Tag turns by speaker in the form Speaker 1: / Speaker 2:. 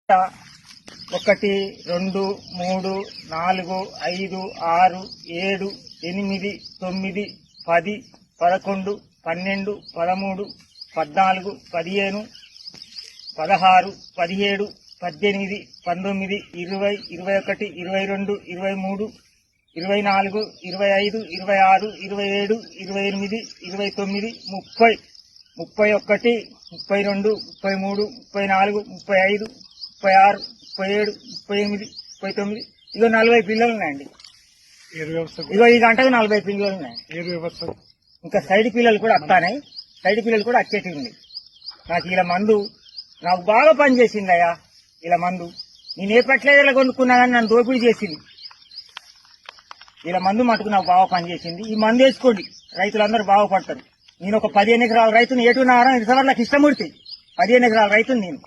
Speaker 1: 1 2 3 4 5 6 7 8 9 10 11 12 13 14 15 16 17 18 19 20 21 22 23 24 25 26 27 28 29 30 31 32 33 34 35 36 37 38 39 ఇగో 40 పిల్లలు ఉన్నాయండి. ఇగో ఈ గంటకు 40 పిల్లలు ఉన్నాయి. ఇంకా సైడ్ పిల్లలు కూడా వస్తాయి. సైడ్ పిల్లలు కూడా వచ్చేటివి ఉంది. నాకు ఇలా మందు నాకు బాగా పనిచేసిందయ్యా. ఇలా మందు నేను ఏ పట్లేదలా కొనుక్కున్నా కానీ నన్ను దోపిడీ చేసింది. ఇలా మందు మటుకు నాకు బాగా పనిచేసింది. ఈ మందు వేసుకోండి, రైతులందరూ బాగుపడతారు. నేను ఒక 15 ఎకరాల రైతుని ఏటున్నారా ఇంతవరకు ఇష్టమూర్తి 15 ఎకరాల రైతుని నేను.